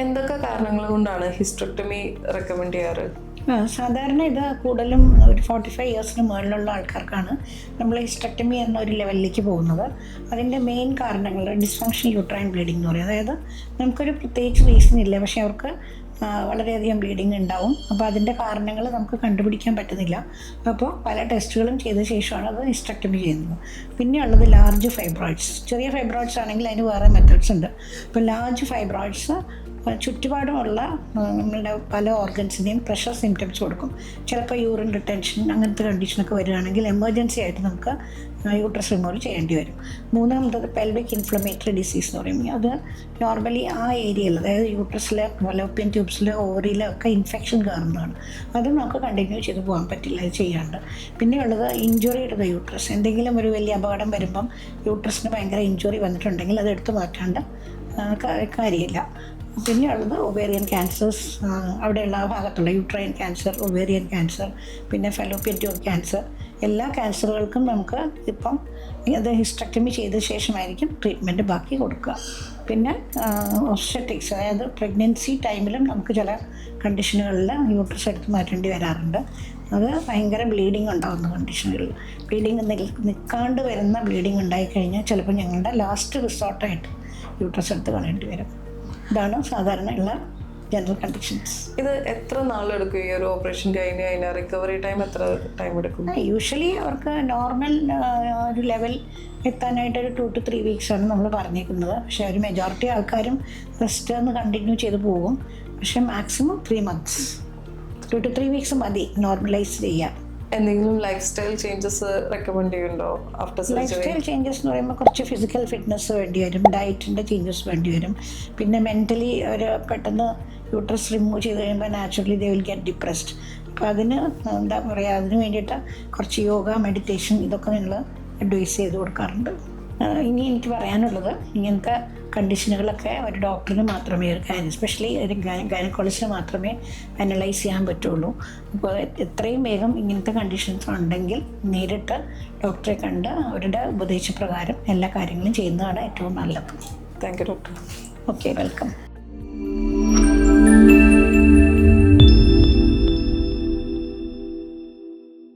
എന്തൊക്കെ കാരണങ്ങൾ കൊണ്ടാണ് ഹിസ്റ്ററക്ടമി റെക്കമെൻഡ് ചെയ്യാറ്? സാധാരണ ഇത് കൂടുതലും ഒരു 45 ഇയേഴ്സിന് മുകളിലുള്ള ആൾക്കാർക്കാണ് നമ്മൾ ഹിസ്റ്ററക്ടമി എന്ന ഒരു ലെവലിലേക്ക് പോകുന്നത്. അതിൻ്റെ മെയിൻ കാരണങ്ങൾ ഡിസ്ഫങ്ഷണൽ യൂട്രൈൻ ബ്ലീഡിംഗ് എന്ന് പറയും. അതായത് നമുക്കൊരു പ്രത്യേകിച്ച് റീസൺ ഇല്ല, പക്ഷേ അവർക്ക് വളരെയധികം ബ്ലീഡിങ് ഉണ്ടാവും. അപ്പോൾ അതിൻ്റെ കാരണങ്ങൾ നമുക്ക് കണ്ടുപിടിക്കാൻ പറ്റുന്നില്ല. അപ്പോൾ പല ടെസ്റ്റുകളും ചെയ്ത ശേഷമാണ് അത് ഹിസ്റ്ററക്ടമി ചെയ്യുന്നത്. പിന്നെയുള്ളത് ലാർജ് ഫൈബ്രോയിഡ്സ്. ചെറിയ ഫൈബ്രോയിഡ്സ് ആണെങ്കിൽ അതിന് വേറെ മെത്തേഡ്സ് ഉണ്ട്. അപ്പോൾ ലാർജ് ഫൈബ്രോയിഡ്സ് ചുറ്റുപാടുമുള്ള നമ്മളുടെ പല ഓർഗൻസിനെയും പ്രഷർ സിംറ്റംസ് കൊടുക്കും. ചിലപ്പോൾ യൂറിൻ റിട്ടൻഷൻ അങ്ങനത്തെ കണ്ടീഷനൊക്കെ വരികയാണെങ്കിൽ എമർജൻസി ആയിട്ട് നമുക്ക് യൂട്രസ് റിമൂവൽ ചെയ്യേണ്ടി വരും. മൂന്നാമത്തത് പെൽവിക് ഇൻഫ്ലമേറ്ററി ഡിസീസ് എന്ന് പറയും. അത് നോർമലി ആ ഏരിയയിൽ, അതായത് യൂട്രസിലെ ഫലോപ്പിയൻ ട്യൂബ്സിൽ ഓവറിയിലൊക്കെ ഇൻഫെക്ഷൻ കയറുന്നതാണ്. അതും നമുക്ക് കണ്ടിന്യൂ ചെയ്ത് പോകാൻ പറ്റില്ല ഇത് ചെയ്യാണ്ട്. പിന്നെയുള്ളത് ഇഞ്ചുറി ടു ദ യൂട്രസ്. എന്തെങ്കിലും ഒരു വലിയ അപകടം വരുമ്പം യൂട്രസിന് ഭയങ്കര ഇഞ്ചുറി വന്നിട്ടുണ്ടെങ്കിൽ അത് എടുത്തു മാറ്റാണ്ട് കാര്യമില്ല. പിന്നെയുള്ളത് ഒവേറിയൻ ക്യാൻസേഴ്സ്, അവിടെയുള്ള ഭാഗത്തുള്ള യൂട്രൈൻ ക്യാൻസർ, ഒവേറിയൻ ക്യാൻസർ, പിന്നെ ഫെലോപ്പിയൻ ട്യൂബ് ക്യാൻസർ. എല്ലാ ക്യാൻസറുകൾക്കും നമുക്ക് ഇപ്പം അത് ഹിസ്റ്ററക്ടമി ചെയ്ത ശേഷമായിരിക്കും ട്രീറ്റ്മെൻറ്റ് ബാക്കി കൊടുക്കുക. പിന്നെ ഒബ്സ്റ്ററ്റിക്സ്, അതായത് പ്രഗ്നൻസി ടൈമിലും നമുക്ക് ചില കണ്ടീഷനുകളിൽ യൂട്രസ് എടുത്ത് മാറ്റേണ്ടി വരാറുണ്ട്. അത് ഭയങ്കര ബ്ലീഡിങ് ഉണ്ടാകുന്ന കണ്ടീഷനുകളിൽ. ബ്ലീഡിങ് നിൽക്കാണ്ട് വരുന്ന ബ്ലീഡിങ് ഉണ്ടായിക്കഴിഞ്ഞാൽ ചിലപ്പോൾ ഞങ്ങളുടെ ലാസ്റ്റ് റിസോർട്ടായിട്ട് യൂട്രസ് എടുത്ത് കളയേണ്ടി വരും. ഇതാണ് സാധാരണയുള്ള ജനറൽ കണ്ടീഷൻസ്. ഇത് എത്ര നാളെടുക്കും ഈ ഒരു ഓപ്പറേഷൻ കഴിഞ്ഞ് കഴിഞ്ഞാൽ? റിക്കവറി ടൈം എത്ര ടൈം എടുക്കും? യൂഷ്വലി അവർക്ക് നോർമൽ ഒരു ലെവൽ എത്താനായിട്ടൊരു 2 to 3 വീക്സാണ് നമ്മൾ പറഞ്ഞേക്കുന്നത്. പക്ഷേ ഒരു മെജോറിറ്റി ആൾക്കാരും റെസ്റ്റ് ഒന്ന് കണ്ടിന്യൂ ചെയ്ത് പോകും. പക്ഷേ മാക്സിമം 3 months, 2 to 3 വീക്സ് മതി നോർമലൈസ് ചെയ്യാം. എന്തെങ്കിലും ലൈഫ് സ്റ്റൈൽ ചേഞ്ചസ് റെക്കമെൻഡ് ചെയ്യുന്നുണ്ടോ after surgery? Life style changes എന്ന് പറയുമ്പോൾ കുറച്ച് ഫിസിക്കൽ ഫിറ്റ്നസ് വേണ്ടി വരും, ഡയറ്റിൻ്റെ ചേഞ്ചസ് വേണ്ടി വരും. പിന്നെ മെൻ്റലി ഒരു പെട്ടെന്ന് യൂട്രസ് റിമൂവ് ചെയ്ത് കഴിയുമ്പോൾ naturally they will get depressed. അപ്പോൾ അതിന് എന്താ പറയുക, അതിന് വേണ്ടിയിട്ട് കുറച്ച് യോഗ, മെഡിറ്റേഷൻ ഇതൊക്കെ നിങ്ങൾ അഡ്വൈസ് ചെയ്ത് കൊടുക്കാറുണ്ട്. ഇനി എനിക്ക് പറയാനുള്ളത്, ഇങ്ങനത്തെ കണ്ടീഷനുകളൊക്കെ ഒരു ഡോക്ടറിന് മാത്രമേ, എസ്പെഷ്യലി ഒരു ഗൈനക്കോളജിസ്റ്റിന് മാത്രമേ അനലൈസ് ചെയ്യാൻ പറ്റുള്ളൂ. അപ്പോൾ എത്രയും വേഗം ഇങ്ങനത്തെ കണ്ടീഷൻസ് ഉണ്ടെങ്കിൽ നേരിട്ട് ഡോക്ടറെ കണ്ട് അവരുടെ ഉപദേശപ്രകാരം എല്ലാ കാര്യങ്ങളും ചെയ്യുന്നതാണ് ഏറ്റവും നല്ലത്. Thank you doctor. Okay, welcome.